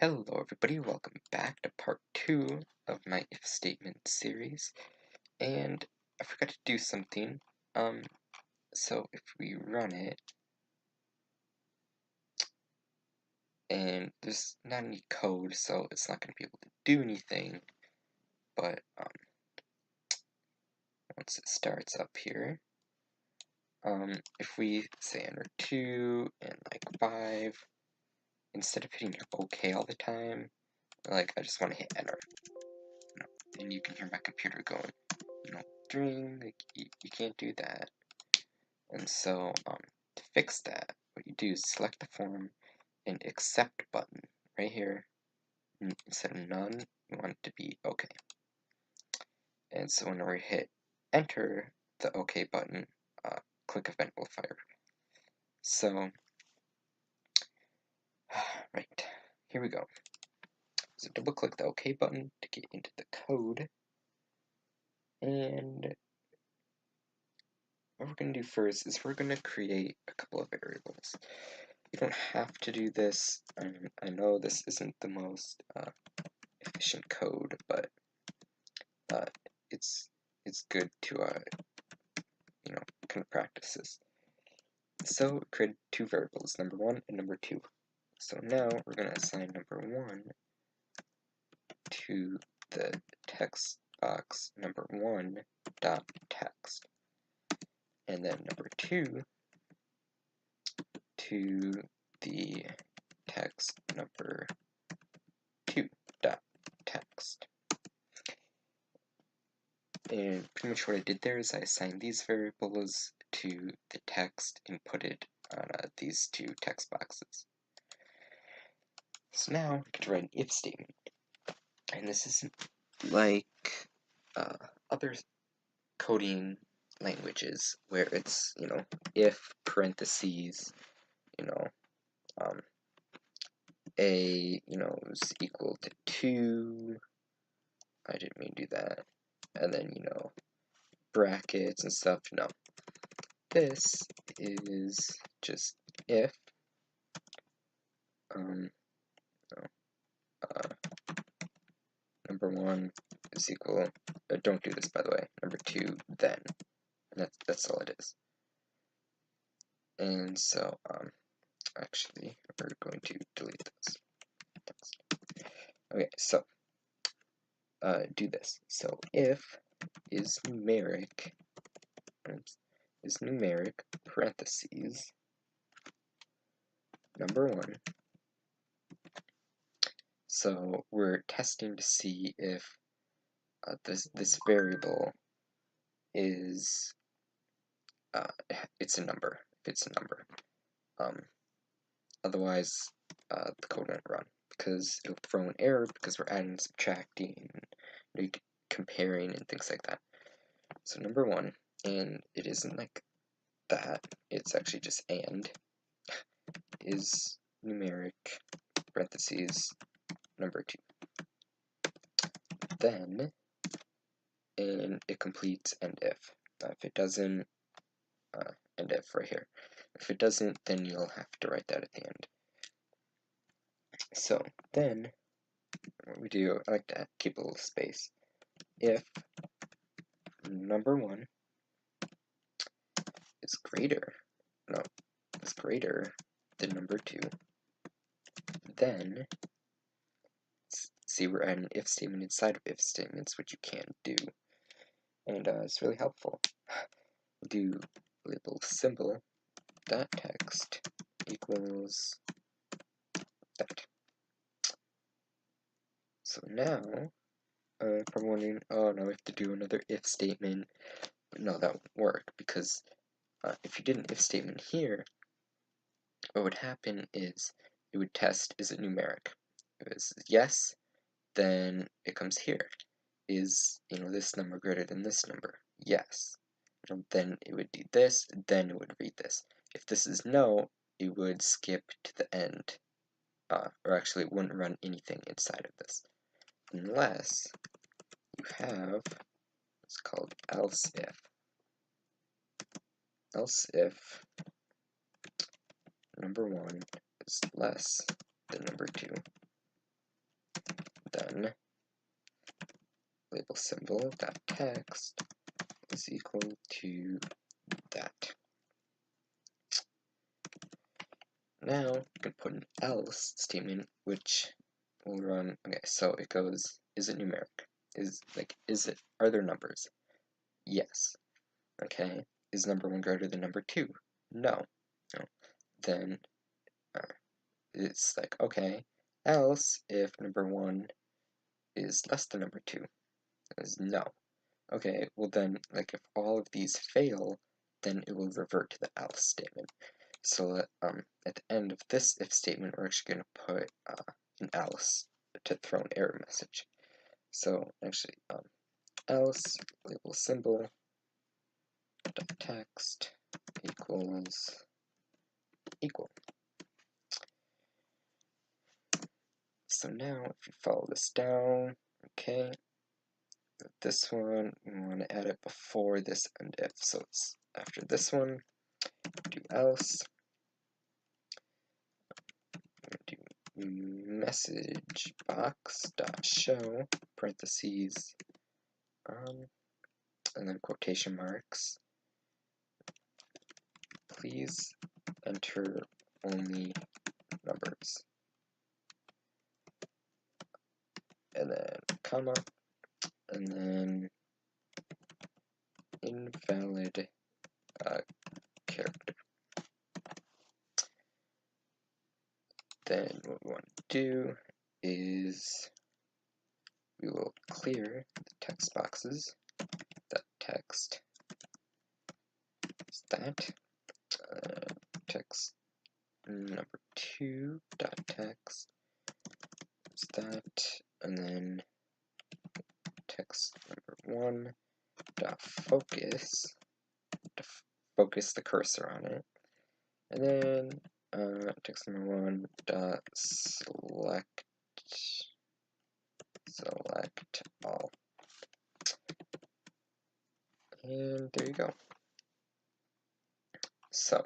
Hello everybody, welcome back to part 2 of my if statement series, and I forgot to do something. So if we run it, and there's not any code, so it's not going to be able to do anything, but once it starts up here, if we say enter 2 and like 5, instead of hitting OK all the time, like I just want to hit enter, and you can hear my computer going, dream, like you can't do that. And so to fix that, what you do is select the form and accept button right here. Instead of none, you want it to be OK. And so whenever we hit enter the OK button, click Event will fire. So, right, here we go. So double click the OK button to get into the code. And what we're going to do first is we're going to create a couple of variables. You don't have to do this. I know this isn't the most efficient code, but it's good to kind of practice this. So create two variables, number 1 and number 2. So now we're going to assign number 1 to the text box number 1 dot text, and then number 2 to the text number 2 dot text. And pretty much what I did there is I assigned these variables to the text and put it on these two text boxes. So now I can write an if statement. And this isn't like other coding languages where it's, if parentheses, a, is equal to 2. I didn't mean to do that. And then, brackets and stuff. No. This is just if number 1 is equal, don't do this by the way, number 2 then, and that's all it is. And so actually we're going to delete this text. Okay, so do this. So if is numeric parentheses number 1. So we're testing to see if this variable is it's a number. If it's a number, otherwise the code won't run because it'll throw an error because we're adding, subtracting, comparing, and things like that. So number 1, and it isn't like that. It's actually just and is numeric parentheses number 2. Then, and it completes end if. If it doesn't, end if right here. If it doesn't, then you'll have to write that at the end. So then, what we do, I like to keep a little space. If number 1 is greater than number 2, then see, we're adding an if statement inside of if statements, which you can't do, and it's really helpful. Do label symbol dot text equals that. So now, if I'm wondering, oh no, we have to do another if statement. No, that won't work because if you did an if statement here, what would happen is it would test, is it numeric? If it's yes, then it comes here. Is, this number greater than this number? Yes. Then it would do this, then it would read this. If this is no, it would skip to the end, or actually it wouldn't run anything inside of this. Unless you have what's called else if. Else if number 1 is less than number 2, then label symbol dot text is equal to that. Now you can put an else statement which will run. Okay, so it goes, is it numeric? Are there numbers? Yes. Okay. Is number 1 greater than number 2? No. No. Then it's like, okay, else if number 1 is less than number 2, is no. Okay, well then, like, if all of these fail, then it will revert to the else statement. So at the end of this if statement, we're actually going to put an else to throw an error message. So actually, else label symbol dot text equals equal. So now if you follow this down, okay, this one we want to add it before this end if, so it's after this one. Do else. Do message box dot show parentheses and then quotation marks. Please enter only numbers. And then comma, and then invalid character. Then what we want to do is we will clear the text boxes. That text is that. Text number 2 dot text is that, and then text number 1 dot focus to focus the cursor on it, and then text number 1 dot select all, and there you go. So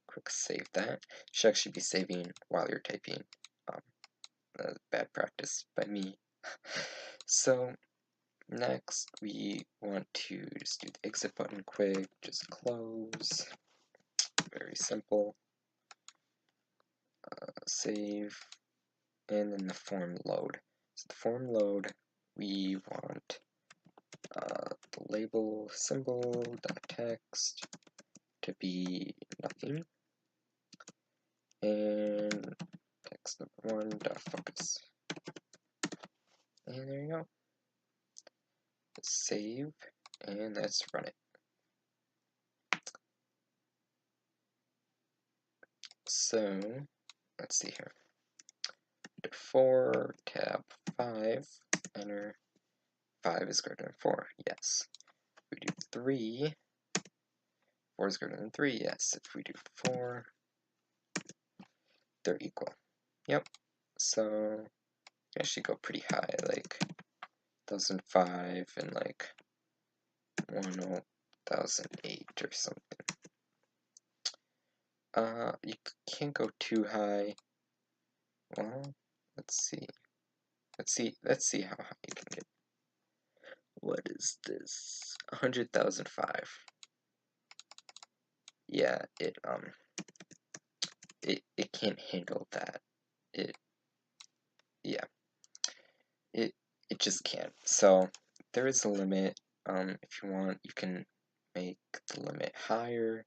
quick save that. You should actually be saving while you're typing. Bad practice by me. So next we want to just do the exit button quick, just close, very simple, save, and then the form load. So the form load, we want the label symbol dot text to be nothing, and text number 1 dot focus, and there you go. Save, and let's run it. So let's see here. 4 tab 5, enter. 5 is greater than 4, yes. If we do 3, 4 is greater than 3, yes. If we do 4, they're equal. Yep. So I should go pretty high, like 1005 and like 1008 or something. You can't go too high. Well, let's see how high you can get. What is this? 100,005. Yeah, it can't handle that. It just can't. So there is a limit. If you want, you can make the limit higher,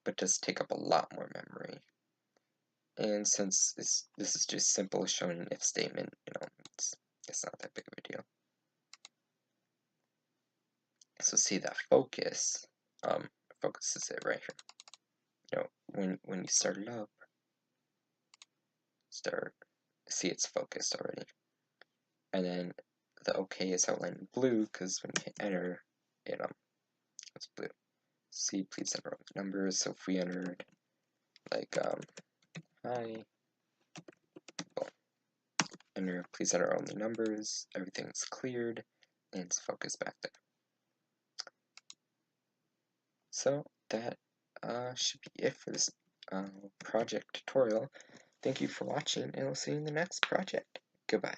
but does take up a lot more memory. And since this is just simple showing an if statement, it's not that big of a deal. So see that focus, focus is it right here. When you start it up, see it's focused already. And then the OK is outlined in blue because when you hit enter, it's blue. See, please enter all the numbers. So if we entered like hi, well, enter, please enter only numbers, everything's cleared, and it's focused back there. So that should be it for this project tutorial. Thank you for watching, and we'll see you in the next project. Goodbye.